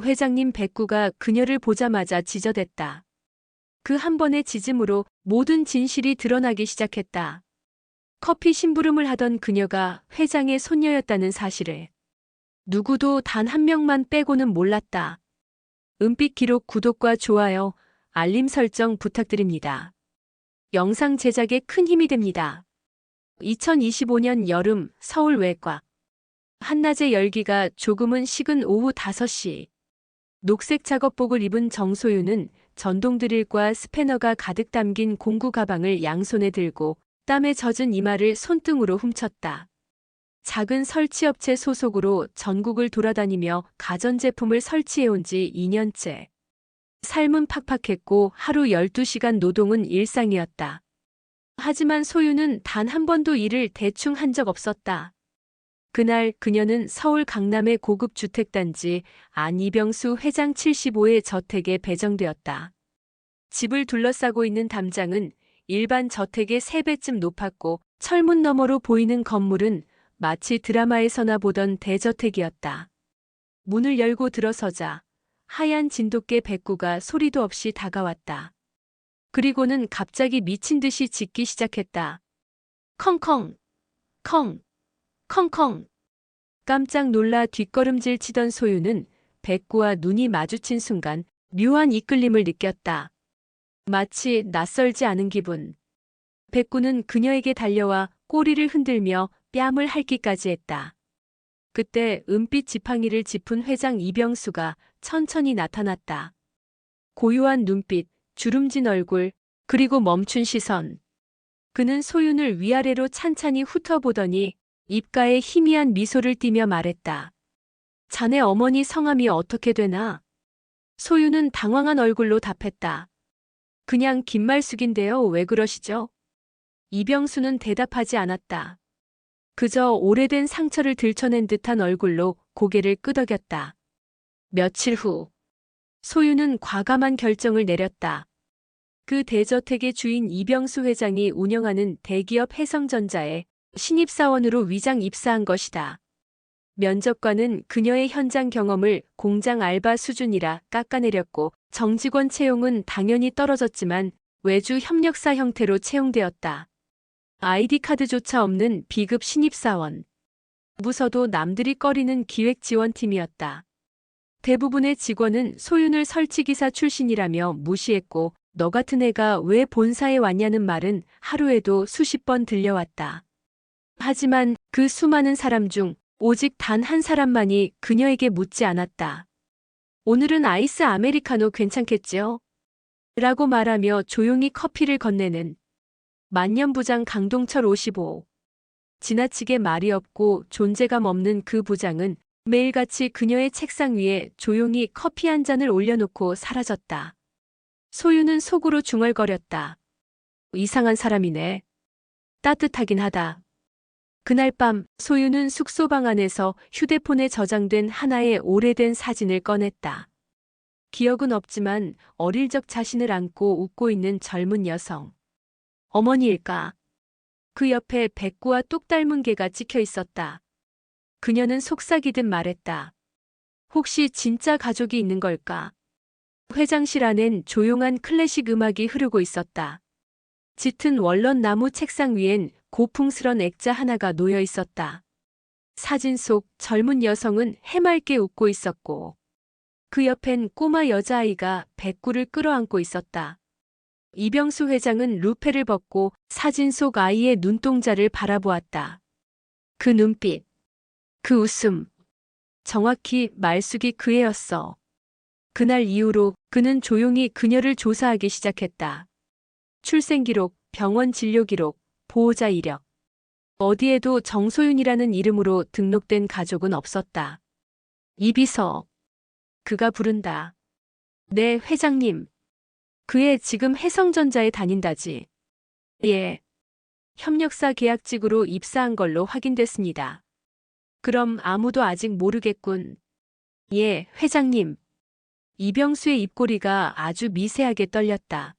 회장님 백구가 그녀를 보자마자 지저댔다. 그 한 번의 짖음으로 모든 진실이 드러나기 시작했다. 커피 심부름을 하던 그녀가 회장의 손녀였다는 사실을 누구도 단 한 명만 빼고는 몰랐다. 은빛 기록 구독과 좋아요, 알림 설정 부탁드립니다. 영상 제작에 큰 힘이 됩니다. 2025년 여름 서울 외과. 한낮의 열기가 조금은 식은 오후 5시. 녹색 작업복을 입은 정소윤은 전동 드릴과 스패너가 가득 담긴 공구 가방을 양손에 들고 땀에 젖은 이마를 손등으로 훔쳤다. 작은 설치업체 소속으로 전국을 돌아다니며 가전제품을 설치해온 지 2년째. 삶은 팍팍했고 하루 12시간 노동은 일상이었다. 하지만 소유는 단 한 번도 일을 대충 한 적 없었다. 그날 그녀는 서울 강남의 고급 주택단지 안 이병수 회장 75의 저택에 배정되었다. 집을 둘러싸고 있는 담장은 일반 저택의 3배쯤 높았고 철문 너머로 보이는 건물은 마치 드라마에서나 보던 대저택이었다. 문을 열고 들어서자 하얀 진돗개 백구가 소리도 없이 다가왔다. 그리고는 갑자기 미친 듯이 짖기 시작했다. 컹컹, 컹, 컹컹. 깜짝 놀라 뒷걸음질 치던 소유는 백구와 눈이 마주친 순간 묘한 이끌림을 느꼈다. 마치 낯설지 않은 기분. 백구는 그녀에게 달려와 꼬리를 흔들며 뺨을 핥기까지 했다. 그때 은빛 지팡이를 짚은 회장 이병수가 천천히 나타났다. 고요한 눈빛, 주름진 얼굴, 그리고 멈춘 시선. 그는 소윤을 위아래로 찬찬히 훑어보더니 입가에 희미한 미소를 띠며 말했다. 자네 어머니 성함이 어떻게 되나? 소윤은 당황한 얼굴로 답했다. 그냥 김말숙인데요. 왜 그러시죠? 이병수는 대답하지 않았다. 그저 오래된 상처를 들춰낸 듯한 얼굴로 고개를 끄덕였다. 며칠 후 소유는 과감한 결정을 내렸다. 그 대저택의 주인 이병수 회장이 운영하는 대기업 해성전자에 신입사원으로 위장 입사한 것이다. 면접관은 그녀의 현장 경험을 공장 알바 수준이라 깎아내렸고 정직원 채용은 당연히 떨어졌지만 외주 협력사 형태로 채용되었다. 아이디카드조차 없는 비급 신입사원. 부서도 남들이 꺼리는 기획지원팀이었다. 대부분의 직원은 소윤을 설치기사 출신이라며 무시했고 너 같은 애가 왜 본사에 왔냐는 말은 하루에도 수십 번 들려왔다. 하지만 그 수많은 사람 중 오직 단 한 사람만이 그녀에게 묻지 않았다. 오늘은 아이스 아메리카노 괜찮겠지요? 라고 말하며 조용히 커피를 건네는 만년부장 강동철 55. 지나치게 말이 없고 존재감 없는 그 부장은 매일같이 그녀의 책상 위에 조용히 커피 한 잔을 올려놓고 사라졌다. 소유는 속으로 중얼거렸다. 이상한 사람이네. 따뜻하긴 하다. 그날 밤 소유는 숙소방 안에서 휴대폰에 저장된 하나의 오래된 사진을 꺼냈다. 기억은 없지만 어릴 적 자신을 안고 웃고 있는 젊은 여성. 어머니일까? 그 옆에 백구와 똑 닮은 개가 찍혀 있었다. 그녀는 속삭이듯 말했다. 혹시 진짜 가족이 있는 걸까? 회장실 안엔 조용한 클래식 음악이 흐르고 있었다. 짙은 월런 나무 책상 위엔 고풍스런 액자 하나가 놓여 있었다. 사진 속 젊은 여성은 해맑게 웃고 있었고 그 옆엔 꼬마 여자아이가 백구를 끌어안고 있었다. 이병수 회장은 루페를 벗고 사진 속 아이의 눈동자를 바라보았다. 그 눈빛, 그 웃음, 정확히 말숙이 그 애였어. 그날 이후로 그는 조용히 그녀를 조사하기 시작했다. 출생기록, 병원 진료기록, 보호자 이력. 어디에도 정소윤이라는 이름으로 등록된 가족은 없었다. 이비서. 그가 부른다. 네, 회장님. 그애 지금 해성전자에 다닌다지. 예. 협력사 계약직으로 입사한 걸로 확인됐습니다. 그럼 아무도 아직 모르겠군. 예, 회장님. 이병수의 입꼬리가 아주 미세하게 떨렸다.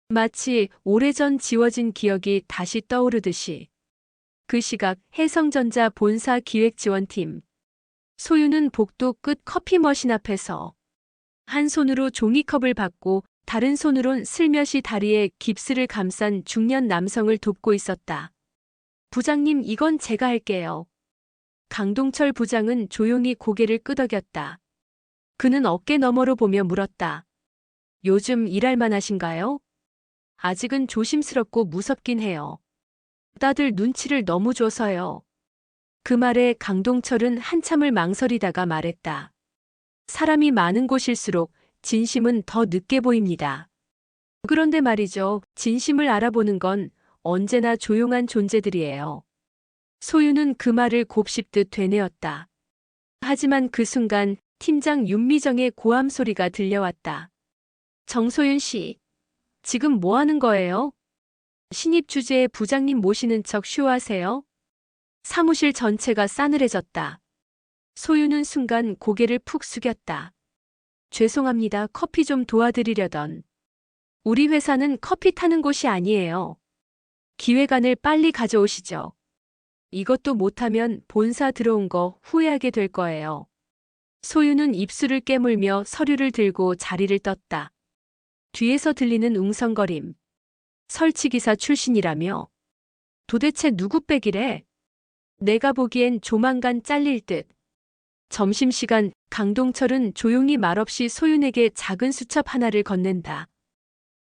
마치 오래전 지워진 기억이 다시 떠오르듯이. 그 시각 해성전자 본사 기획지원팀. 소유는 복도 끝 커피 머신 앞에서 한 손으로 종이컵을 받고 다른 손으론 슬며시 다리에 깁스를 감싼 중년 남성을 돕고 있었다. 부장님, 이건 제가 할게요. 강동철 부장은 조용히 고개를 끄덕였다. 그는 어깨 너머로 보며 물었다. 요즘 일할 만하신가요? 아직은 조심스럽고 무섭긴 해요. 다들 눈치를 너무 줘서요. 그 말에 강동철은 한참을 망설이다가 말했다. 사람이 많은 곳일수록 진심은 더 늦게 보입니다. 그런데 말이죠. 진심을 알아보는 건 언제나 조용한 존재들이에요. 소유는 그 말을 곱씹듯 되뇌었다. 하지만 그 순간 팀장 윤미정의 고함 소리가 들려왔다. 정소윤 씨, 지금 뭐 하는 거예요? 신입 주제에 부장님 모시는 척 쇼하세요? 사무실 전체가 싸늘해졌다. 소유는 순간 고개를 푹 숙였다. 죄송합니다. 커피 좀 도와드리려던. 우리 회사는 커피 타는 곳이 아니에요. 기획안을 빨리 가져오시죠. 이것도 못하면 본사 들어온 거 후회하게 될 거예요. 소유는 입술을 깨물며 서류를 들고 자리를 떴다. 뒤에서 들리는 웅성거림. 설치기사 출신이라며. 도대체 누구 빼기래? 내가 보기엔 조만간 잘릴 듯. 점심시간 강동철은 조용히 말없이 소윤에게 작은 수첩 하나를 건넨다.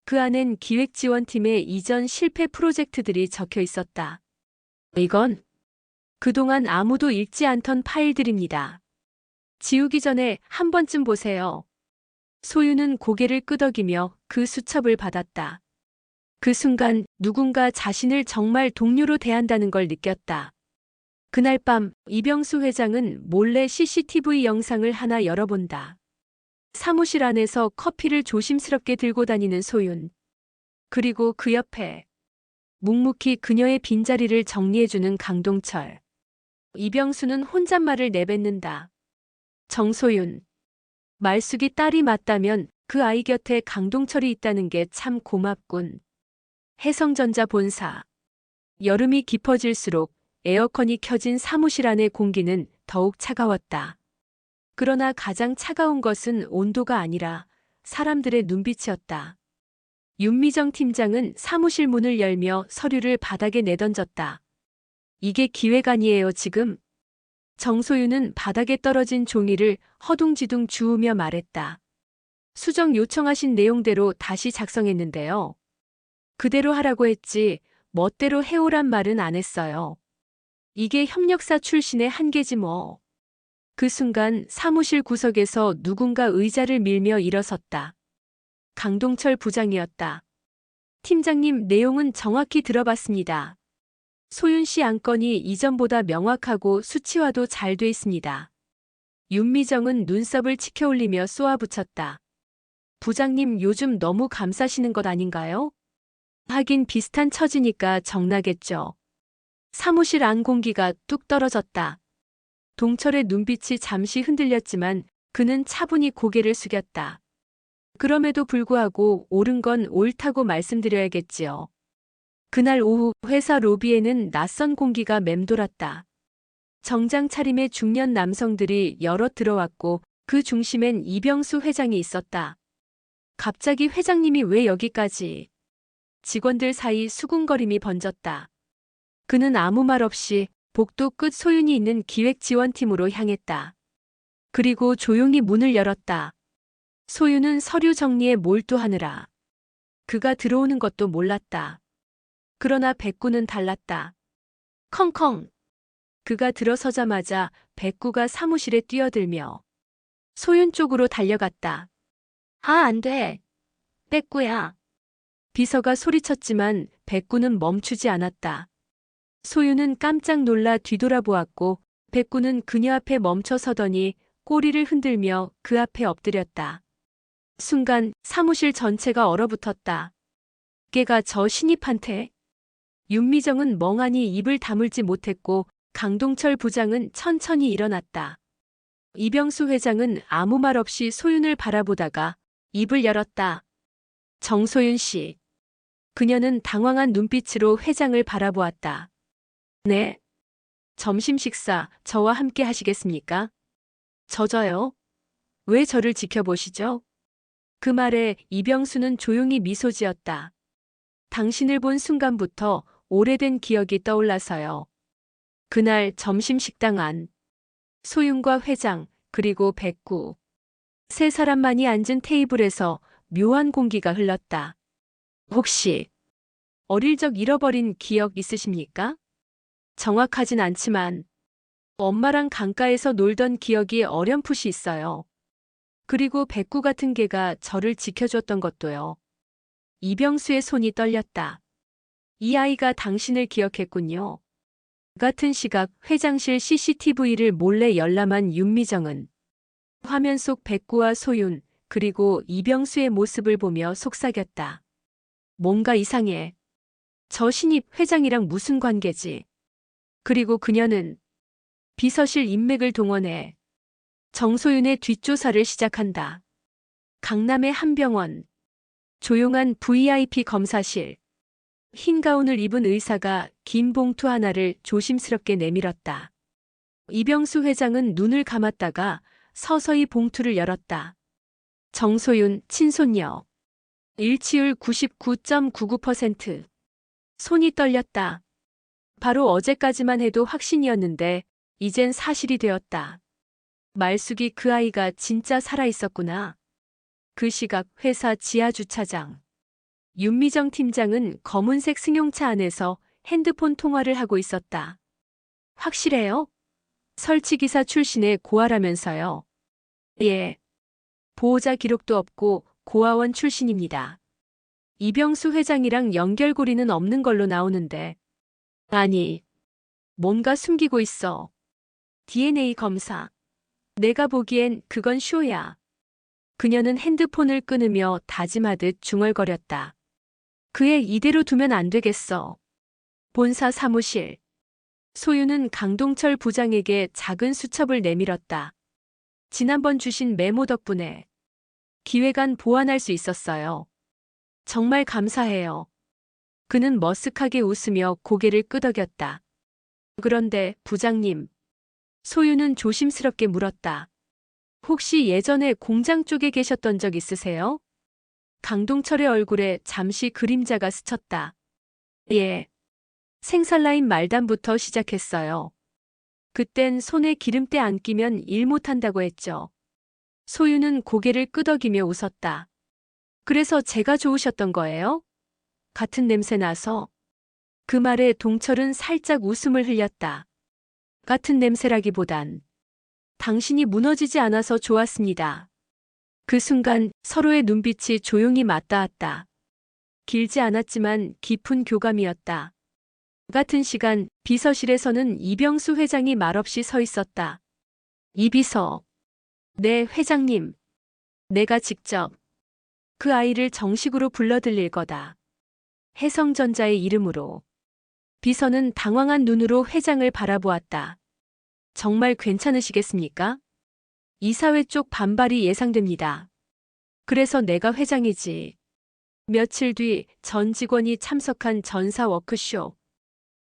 그 안엔 기획지원팀의 이전 실패 프로젝트들이 적혀 있었다. 이건 그동안 아무도 읽지 않던 파일들입니다. 지우기 전에 한 번쯤 보세요. 소윤은 고개를 끄덕이며 그 수첩을 받았다. 그 순간 누군가 자신을 정말 동료로 대한다는 걸 느꼈다. 그날 밤 이병수 회장은 몰래 CCTV 영상을 하나 열어본다. 사무실 안에서 커피를 조심스럽게 들고 다니는 소윤. 그리고 그 옆에 묵묵히 그녀의 빈자리를 정리해주는 강동철. 이병수는 혼잣말을 내뱉는다. 정소윤. 말숙이 딸이 맞다면 그 아이 곁에 강동철이 있다는 게 참 고맙군. 해성전자 본사. 여름이 깊어질수록 에어컨이 켜진 사무실 안의 공기는 더욱 차가웠다. 그러나 가장 차가운 것은 온도가 아니라 사람들의 눈빛이었다. 윤미정 팀장은 사무실 문을 열며 서류를 바닥에 내던졌다. 이게 기획안이에요, 지금. 정소윤은 바닥에 떨어진 종이를 허둥지둥 주우며 말했다. 수정 요청하신 내용대로 다시 작성했는데요. 그대로 하라고 했지 멋대로 해오란 말은 안 했어요. 이게 협력사 출신의 한계지 뭐. 그 순간 사무실 구석에서 누군가 의자를 밀며 일어섰다. 강동철 부장이었다. 팀장님, 내용은 정확히 들어봤습니다. 소윤 씨 안건이 이전보다 명확하고 수치화도 잘 돼 있습니다. 윤미정은 눈썹을 치켜올리며 쏘아붙였다. 부장님, 요즘 너무 감싸시는 것 아닌가요? 하긴 비슷한 처지니까 정나겠죠. 사무실 안 공기가 뚝 떨어졌다. 동철의 눈빛이 잠시 흔들렸지만 그는 차분히 고개를 숙였다. 그럼에도 불구하고 옳은 건 옳다고 말씀드려야겠지요. 그날 오후 회사 로비에는 낯선 공기가 맴돌았다. 정장 차림의 중년 남성들이 여럿 들어왔고 그 중심엔 이병수 회장이 있었다. 갑자기 회장님이 왜 여기까지? 직원들 사이 수군거림이 번졌다. 그는 아무 말 없이 복도 끝 소윤이 있는 기획지원팀으로 향했다. 그리고 조용히 문을 열었다. 소윤은 서류 정리에 몰두하느라 그가 들어오는 것도 몰랐다. 그러나 백구는 달랐다. 컹컹. 그가 들어서자마자 백구가 사무실에 뛰어들며 소윤 쪽으로 달려갔다. 아, 안 돼. 백구야. 비서가 소리쳤지만 백구는 멈추지 않았다. 소윤은 깜짝 놀라 뒤돌아보았고 백구는 그녀 앞에 멈춰 서더니 꼬리를 흔들며 그 앞에 엎드렸다. 순간 사무실 전체가 얼어붙었다. 걔가 저 신입한테? 윤미정은 멍하니 입을 다물지 못했고 강동철 부장은 천천히 일어났다. 이병수 회장은 아무 말 없이 소윤을 바라보다가 입을 열었다. 정소윤 씨. 그녀는 당황한 눈빛으로 회장을 바라보았다. 네. 점심 식사 저와 함께 하시겠습니까? 저요? 왜 저를 지켜보시죠? 그 말에 이병수는 조용히 미소 지었다. 당신을 본 순간부터 오래된 기억이 떠올라서요. 그날 점심 식당 안, 소윤과 회장, 그리고 백구. 세 사람만이 앉은 테이블에서 묘한 공기가 흘렀다. 혹시 어릴 적 잃어버린 기억 있으십니까? 정확하진 않지만 엄마랑 강가에서 놀던 기억이 어렴풋이 있어요. 그리고 백구 같은 개가 저를 지켜줬던 것도요. 이병수의 손이 떨렸다. 이 아이가 당신을 기억했군요. 같은 시각 회장실 CCTV를 몰래 열람한 윤미정은 화면 속 백구와 소윤, 그리고 이병수의 모습을 보며 속삭였다. 뭔가 이상해. 저 신입 회장이랑 무슨 관계지? 그리고 그녀는 비서실 인맥을 동원해 정소윤의 뒷조사를 시작한다. 강남의 한 병원, 조용한 VIP 검사실, 흰 가운을 입은 의사가 긴 봉투 하나를 조심스럽게 내밀었다. 이병수 회장은 눈을 감았다가 서서히 봉투를 열었다. 정소윤 친손녀. 일치율 99.99%. 손이 떨렸다. 바로 어제까지만 해도 확신이었는데 이젠 사실이 되었다. 말숙이 그 아이가 진짜 살아있었구나. 그 시각 회사 지하주차장. 윤미정 팀장은 검은색 승용차 안에서 핸드폰 통화를 하고 있었다. 확실해요? 설치기사 출신의 고아라면서요. 예. 보호자 기록도 없고 고아원 출신입니다. 이병수 회장이랑 연결고리는 없는 걸로 나오는데. 아니, 뭔가 숨기고 있어. DNA 검사. 내가 보기엔 그건 쇼야. 그녀는 핸드폰을 끊으며 다짐하듯 중얼거렸다. 그애 이대로 두면 안 되겠어. 본사 사무실. 소유는 강동철 부장에게 작은 수첩을 내밀었다. 지난번 주신 메모 덕분에 기획안 보완할 수 있었어요. 정말 감사해요. 그는 머쓱하게 웃으며 고개를 끄덕였다. 그런데 부장님. 소유는 조심스럽게 물었다. 혹시 예전에 공장 쪽에 계셨던 적 있으세요? 강동철의 얼굴에 잠시 그림자가 스쳤다. 예. 생산라인 말단부터 시작했어요. 그땐 손에 기름때 안 끼면 일 못한다고 했죠. 소유는 고개를 끄덕이며 웃었다. 그래서 제가 좋으셨던 거예요? 같은 냄새 나서. 그 말에 동철은 살짝 웃음을 흘렸다. 같은 냄새라기보단 당신이 무너지지 않아서 좋았습니다. 그 순간 서로의 눈빛이 조용히 맞닿았다. 길지 않았지만 깊은 교감이었다. 같은 시간 비서실에서는 이병수 회장이 말없이 서 있었다. 이 비서. 네, 회장님. 내가 직접 그 아이를 정식으로 불러들릴 거다. 혜성전자의 이름으로. 비서는 당황한 눈으로 회장을 바라보았다. 정말 괜찮으시겠습니까? 이사회 쪽 반발이 예상됩니다. 그래서 내가 회장이지. 며칠 뒤 전 직원이 참석한 전사 워크숍.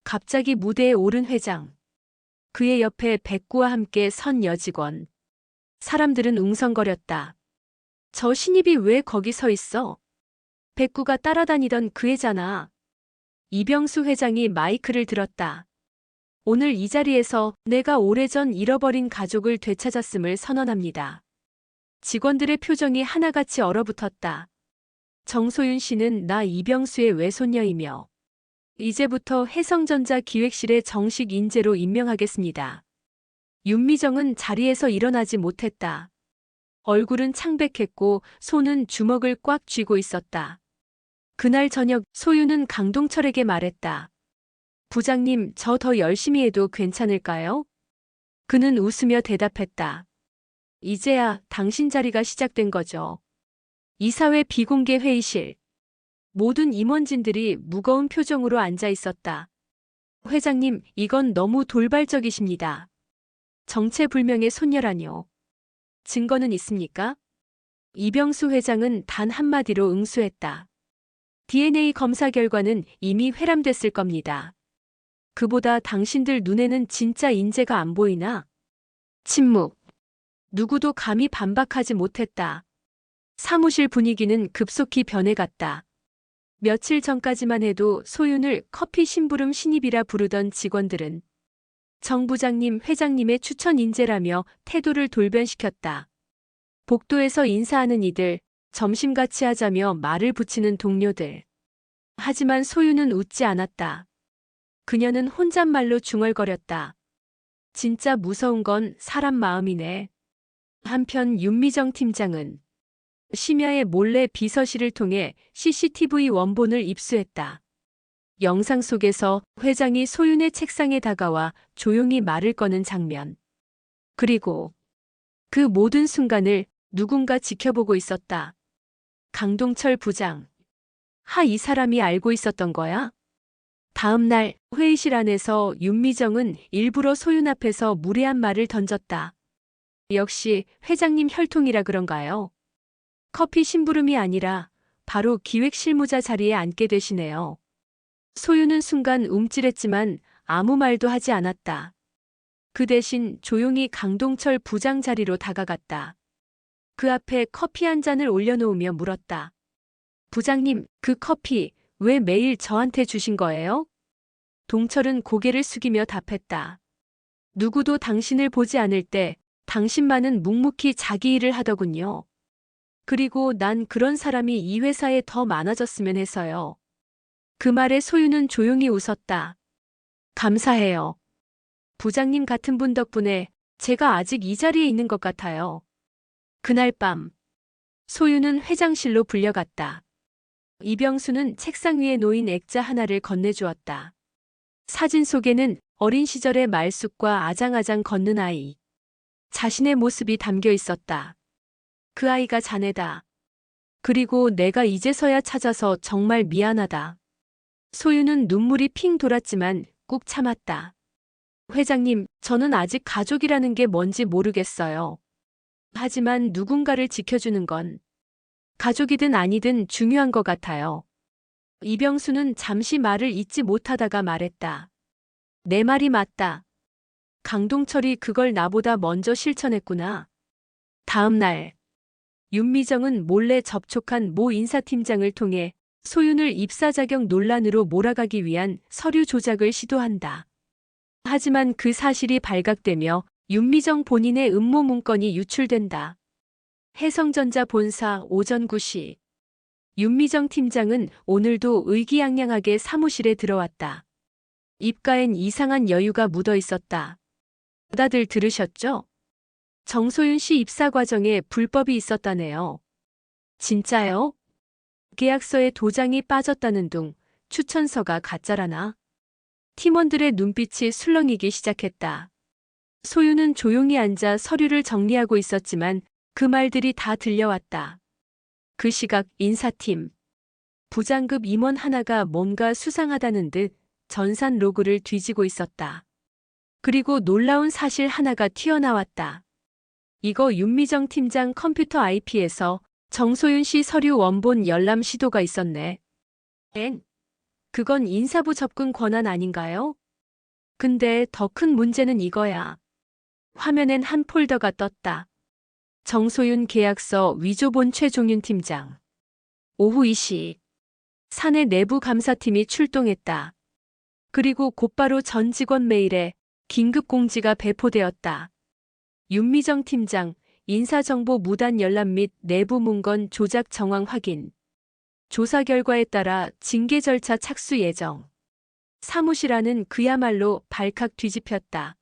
갑자기 무대에 오른 회장. 그의 옆에 백구와 함께 선 여직원. 사람들은 웅성거렸다. 저 신입이 왜 거기 서 있어? 백구가 따라다니던 그 애잖아. 이병수 회장이 마이크를 들었다. 오늘 이 자리에서 내가 오래전 잃어버린 가족을 되찾았음을 선언합니다. 직원들의 표정이 하나같이 얼어붙었다. 정소윤 씨는 나 이병수의 외손녀이며 이제부터 혜성전자 기획실의 정식 인재로 임명하겠습니다. 윤미정은 자리에서 일어나지 못했다. 얼굴은 창백했고 손은 주먹을 꽉 쥐고 있었다. 그날 저녁 소윤은 강동철에게 말했다. 부장님, 저 더 열심히 해도 괜찮을까요? 그는 웃으며 대답했다. 이제야 당신 자리가 시작된 거죠. 이사회 비공개 회의실. 모든 임원진들이 무거운 표정으로 앉아 있었다. 회장님, 이건 너무 돌발적이십니다. 정체불명의 손녀라뇨. 증거는 있습니까? 이병수 회장은 단 한마디로 응수했다. DNA 검사 결과는 이미 회람됐을 겁니다. 그보다 당신들 눈에는 진짜 인재가 안 보이나? 침묵. 누구도 감히 반박하지 못했다. 사무실 분위기는 급속히 변해갔다. 며칠 전까지만 해도 소윤을 커피 심부름 신입이라 부르던 직원들은 정 부장님, 회장님의 추천 인재라며 태도를 돌변시켰다. 복도에서 인사하는 이들, 점심 같이 하자며 말을 붙이는 동료들. 하지만 소윤은 웃지 않았다. 그녀는 혼잣말로 중얼거렸다. 진짜 무서운 건 사람 마음이네. 한편 윤미정 팀장은 심야에 몰래 비서실을 통해 CCTV 원본을 입수했다. 영상 속에서 회장이 소윤의 책상에 다가와 조용히 말을 거는 장면. 그리고 그 모든 순간을 누군가 지켜보고 있었다. 강동철 부장. 이 사람이 알고 있었던 거야? 다음 날 회의실 안에서 윤미정은 일부러 소윤 앞에서 무례한 말을 던졌다. 역시 회장님 혈통이라 그런가요? 커피 심부름이 아니라 바로 기획실무자 자리에 앉게 되시네요. 소윤은 순간 움찔했지만 아무 말도 하지 않았다. 그 대신 조용히 강동철 부장 자리로 다가갔다. 그 앞에 커피 한 잔을 올려놓으며 물었다. 부장님, 그 커피 왜 매일 저한테 주신 거예요? 동철은 고개를 숙이며 답했다. 누구도 당신을 보지 않을 때 당신만은 묵묵히 자기 일을 하더군요. 그리고 난 그런 사람이 이 회사에 더 많아졌으면 해서요. 그 말에 소윤은 조용히 웃었다. 감사해요. 부장님 같은 분 덕분에 제가 아직 이 자리에 있는 것 같아요. 그날 밤, 소윤은 회장실로 불려갔다. 이병수는 책상 위에 놓인 액자 하나를 건네주었다. 사진 속에는 어린 시절의 말쑥과 아장아장 걷는 아이. 자신의 모습이 담겨 있었다. 그 아이가 자네다. 그리고 내가 이제서야 찾아서 정말 미안하다. 소윤은 눈물이 핑 돌았지만 꾹 참았다. 회장님, 저는 아직 가족이라는 게 뭔지 모르겠어요. 하지만 누군가를 지켜주는 건 가족이든 아니든 중요한 것 같아요. 이병수는 잠시 말을 잇지 못하다가 말했다. 내 말이 맞다. 강동철이 그걸 나보다 먼저 실천했구나. 다음 날, 윤미정은 몰래 접촉한 모 인사팀장을 통해 소윤을 입사 자격 논란으로 몰아가기 위한 서류 조작을 시도한다. 하지만 그 사실이 발각되며 윤미정 본인의 음모 문건이 유출된다. 해성전자 본사 오전 9시. 윤미정 팀장은 오늘도 의기양양하게 사무실에 들어왔다. 입가엔 이상한 여유가 묻어 있었다. 다들 들으셨죠? 정소윤 씨 입사 과정에 불법이 있었다네요. 진짜요? 계약서에 도장이 빠졌다는 둥, 추천서가 가짜라나? 팀원들의 눈빛이 술렁이기 시작했다. 소윤은 조용히 앉아 서류를 정리하고 있었지만 그 말들이 다 들려왔다. 그 시각 인사팀. 부장급 임원 하나가 뭔가 수상하다는 듯 전산 로그를 뒤지고 있었다. 그리고 놀라운 사실 하나가 튀어나왔다. 이거 윤미정 팀장 컴퓨터 IP에서 정소윤 씨 서류 원본 열람 시도가 있었네. 그건 인사부 접근 권한 아닌가요? 근데 더 큰 문제는 이거야. 화면엔 한 폴더가 떴다. 정소윤 계약서 위조본 최종윤 팀장. 오후 2시. 사내 내부 감사팀이 출동했다. 그리고 곧바로 전 직원 메일에 긴급 공지가 배포되었다. 윤미정 팀장, 인사정보 무단 열람 및 내부 문건 조작 정황 확인. 조사 결과에 따라 징계 절차 착수 예정. 사무실 안은 그야말로 발칵 뒤집혔다.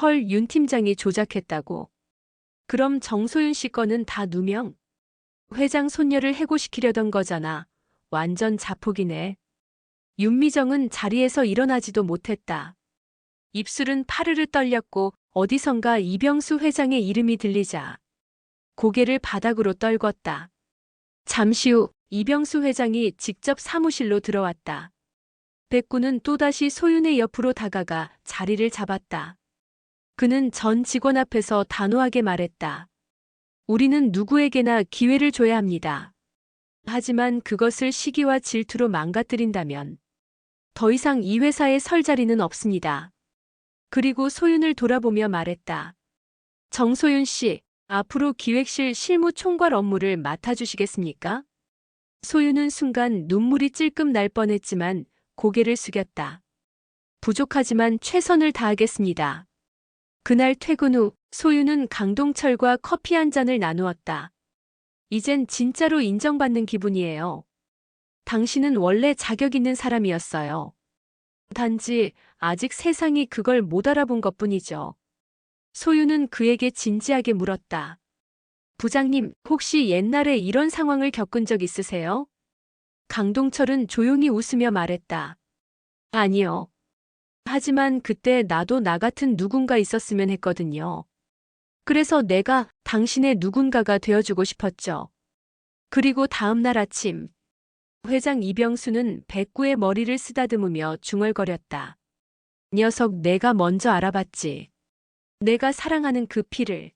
헐, 윤 팀장이 조작했다고. 그럼 정소윤 씨 거는 다 누명? 회장 손녀를 해고시키려던 거잖아. 완전 자폭이네. 윤미정은 자리에서 일어나지도 못했다. 입술은 파르르 떨렸고 어디선가 이병수 회장의 이름이 들리자 고개를 바닥으로 떨궜다. 잠시 후 이병수 회장이 직접 사무실로 들어왔다. 백구는 또다시 소윤의 옆으로 다가가 자리를 잡았다. 그는 전 직원 앞에서 단호하게 말했다. 우리는 누구에게나 기회를 줘야 합니다. 하지만 그것을 시기와 질투로 망가뜨린다면 더 이상 이 회사에 설 자리는 없습니다. 그리고 소윤을 돌아보며 말했다. 정소윤 씨, 앞으로 기획실 실무총괄 업무를 맡아주시겠습니까? 소윤은 순간 눈물이 찔끔 날 뻔했지만 고개를 숙였다. 부족하지만 최선을 다하겠습니다. 그날 퇴근 후 소윤은 강동철과 커피 한 잔을 나누었다. 이젠 진짜로 인정받는 기분이에요. 당신은 원래 자격 있는 사람이었어요. 단지 아직 세상이 그걸 못 알아본 것뿐이죠. 소윤은 그에게 진지하게 물었다. 부장님, 혹시 옛날에 이런 상황을 겪은 적 있으세요? 강동철은 조용히 웃으며 말했다. 아니요. 하지만 그때 나도 나 같은 누군가 있었으면 했거든요. 그래서 내가 당신의 누군가가 되어주고 싶었죠. 그리고 다음 날 아침, 회장 이병수는 백구의 머리를 쓰다듬으며 중얼거렸다. 녀석 내가 먼저 알아봤지. 내가 사랑하는 그 피를.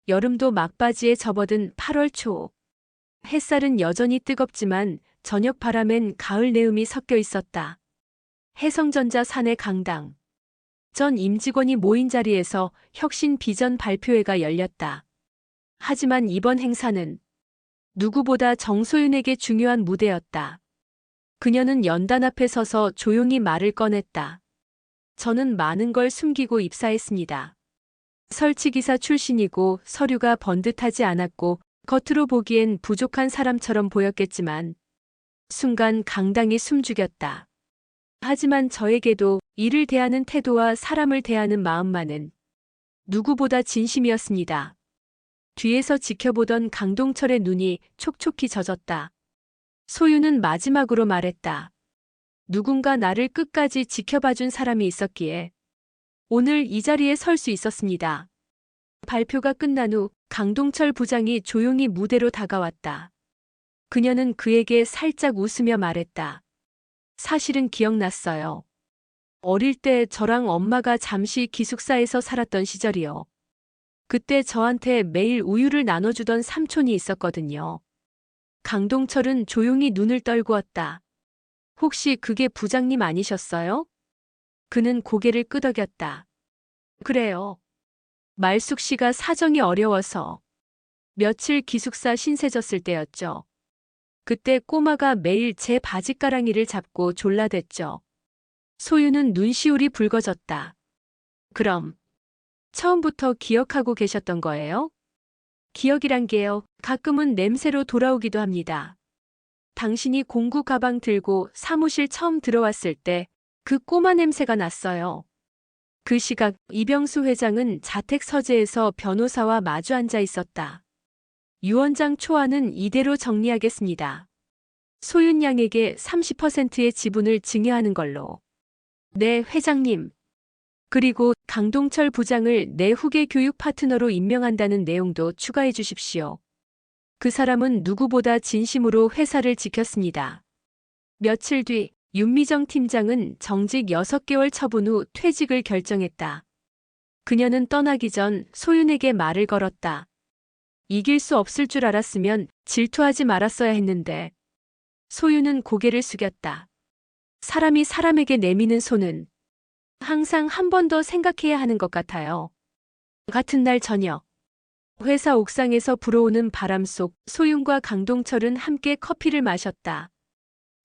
여름도 막바지에 접어든 8월 초. 햇살은 여전히 뜨겁지만 저녁 바람엔 가을 내음이 섞여 있었다. 해성전자 사내 강당. 전 임직원이 모인 자리에서 혁신 비전 발표회가 열렸다. 하지만 이번 행사는 누구보다 정소윤에게 중요한 무대였다. 그녀는 연단 앞에 서서 조용히 말을 꺼냈다. 저는 많은 걸 숨기고 입사했습니다. 설치기사 출신이고 서류가 번듯하지 않았고 겉으로 보기엔 부족한 사람처럼 보였겠지만 순간 강당이 숨죽였다. 하지만 저에게도 일을 대하는 태도와 사람을 대하는 마음만은 누구보다 진심이었습니다. 뒤에서 지켜보던 강동철의 눈이 촉촉히 젖었다. 소윤은 마지막으로 말했다. 누군가 나를 끝까지 지켜봐준 사람이 있었기에 오늘 이 자리에 설 수 있었습니다. 발표가 끝난 후 강동철 부장이 조용히 무대로 다가왔다. 그녀는 그에게 살짝 웃으며 말했다. 사실은 기억났어요. 어릴 때 저랑 엄마가 잠시 기숙사에서 살았던 시절이요. 그때 저한테 매일 우유를 나눠주던 삼촌이 있었거든요. 강동철은 조용히 눈을 떨구었다. 혹시 그게 부장님 아니셨어요? 그는 고개를 끄덕였다. 그래요. 말숙 씨가 사정이 어려워서 며칠 기숙사 신세졌을 때였죠. 그때 꼬마가 매일 제 바지가랑이를 잡고 졸라댔죠. 소유는 눈시울이 붉어졌다. 그럼 처음부터 기억하고 계셨던 거예요? 기억이란 게요, 가끔은 냄새로 돌아오기도 합니다. 당신이 공구 가방 들고 사무실 처음 들어왔을 때 그 꼬마 냄새가 났어요. 그 시각 이병수 회장은 자택 서재에서 변호사와 마주 앉아 있었다. 유 원장 초안은 이대로 정리하겠습니다. 소윤 양에게 30%의 지분을 증여하는 걸로. 네, 회장님. 그리고 강동철 부장을 내 후계 교육 파트너로 임명한다는 내용도 추가해 주십시오. 그 사람은 누구보다 진심으로 회사를 지켰습니다. 며칠 뒤 윤미정 팀장은 정직 6개월 처분 후 퇴직을 결정했다. 그녀는 떠나기 전 소윤에게 말을 걸었다. 이길 수 없을 줄 알았으면 질투하지 말았어야 했는데. 소윤은 고개를 숙였다. 사람이 사람에게 내미는 손은 항상 한 번 더 생각해야 하는 것 같아요. 같은 날 저녁. 회사 옥상에서 불어오는 바람 속 소윤과 강동철은 함께 커피를 마셨다.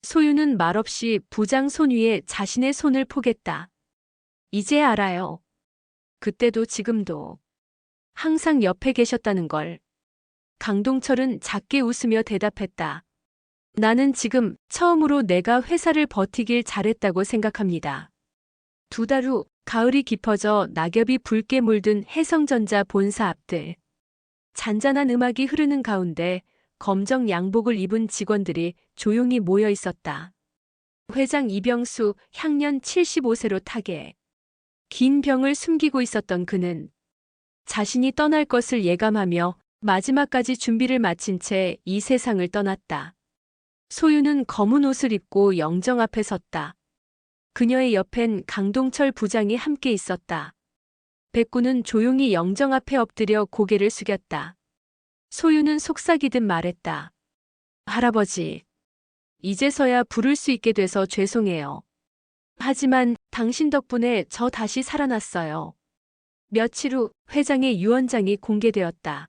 소윤은 말없이 부장 손 위에 자신의 손을 포겠다. 이제 알아요. 그때도 지금도 항상 옆에 계셨다는 걸. 강동철은 작게 웃으며 대답했다. 나는 지금 처음으로 내가 회사를 버티길 잘했다고 생각합니다. 2달 후 가을이 깊어져 낙엽이 붉게 물든 해성전자 본사 앞들. 잔잔한 음악이 흐르는 가운데 검정 양복을 입은 직원들이 조용히 모여 있었다. 회장 이병수 향년 75세로 타계. 긴 병을 숨기고 있었던 그는 자신이 떠날 것을 예감하며 마지막까지 준비를 마친 채 이 세상을 떠났다. 소유는 검은 옷을 입고 영정 앞에 섰다. 그녀의 옆엔 강동철 부장이 함께 있었다. 백구는 조용히 영정 앞에 엎드려 고개를 숙였다. 소유는 속삭이듯 말했다. 할아버지, 이제서야 부를 수 있게 돼서 죄송해요. 하지만 당신 덕분에 저 다시 살아났어요. 며칠 후 회장의 유언장이 공개되었다.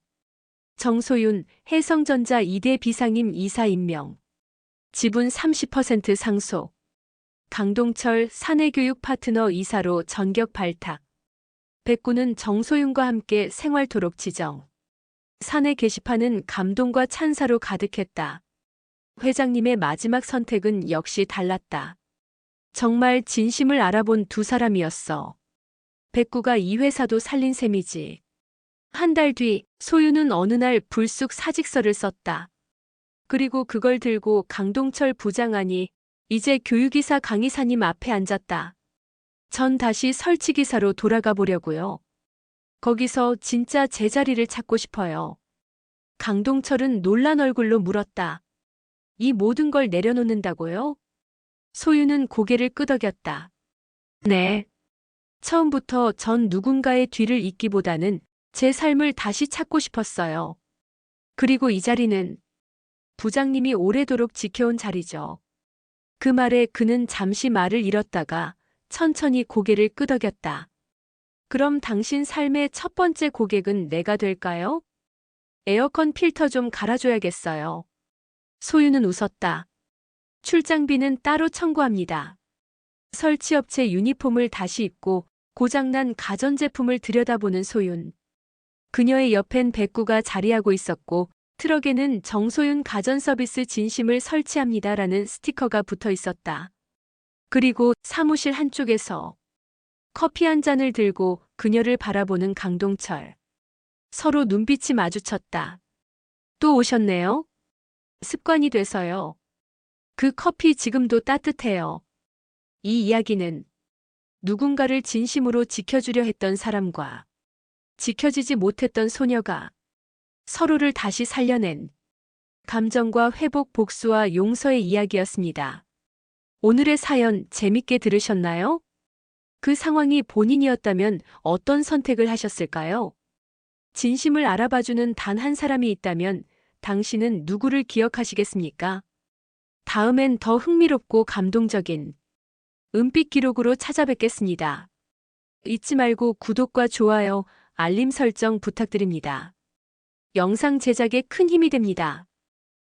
정소윤 해성전자 2대 비상임 이사 임명. 지분 30% 상속. 강동철 사내교육 파트너 이사로 전격 발탁. 백구는 정소윤과 함께 생활토록 지정. 사내 게시판은 감동과 찬사로 가득했다. 회장님의 마지막 선택은 역시 달랐다. 정말 진심을 알아본 두 사람이었어. 백구가 이 회사도 살린 셈이지. 한 달 뒤 소윤은 어느 날 불쑥 사직서를 썼다. 그리고 그걸 들고 강동철 부장안이 이제 교육이사 강 이사님 앞에 앉았다. 전 다시 설치기사로 돌아가 보려고요. 거기서 진짜 제자리를 찾고 싶어요. 강동철은 놀란 얼굴로 물었다. 이 모든 걸 내려놓는다고요? 소윤은 고개를 끄덕였다. 네. 처음부터 전 누군가의 뒤를 잇기보다는 제 삶을 다시 찾고 싶었어요. 그리고 이 자리는 부장님이 오래도록 지켜온 자리죠. 그 말에 그는 잠시 말을 잃었다가 천천히 고개를 끄덕였다. 그럼 당신 삶의 첫 번째 고객은 내가 될까요? 에어컨 필터 좀 갈아줘야겠어요. 소윤은 웃었다. 출장비는 따로 청구합니다. 설치업체 유니폼을 다시 입고 고장난 가전제품을 들여다보는 소윤. 그녀의 옆엔 백구가 자리하고 있었고 트럭에는 정소윤 가전서비스 진심을 설치합니다라는 스티커가 붙어 있었다. 그리고 사무실 한쪽에서 커피 한 잔을 들고 그녀를 바라보는 강동철. 서로 눈빛이 마주쳤다. 또 오셨네요? 습관이 돼서요. 그 커피 지금도 따뜻해요. 이 이야기는 누군가를 진심으로 지켜주려 했던 사람과 지켜지지 못했던 소녀가 서로를 다시 살려낸 감정과 회복, 복수와 용서의 이야기였습니다. 오늘의 사연 재밌게 들으셨나요? 그 상황이 본인이었다면 어떤 선택을 하셨을까요? 진심을 알아봐주는 단 한 사람이 있다면 당신은 누구를 기억하시겠습니까? 다음엔 더 흥미롭고 감동적인 은빛 기록으로 찾아뵙겠습니다. 잊지 말고 구독과 좋아요, 알림 설정 부탁드립니다. 영상 제작에 큰 힘이 됩니다.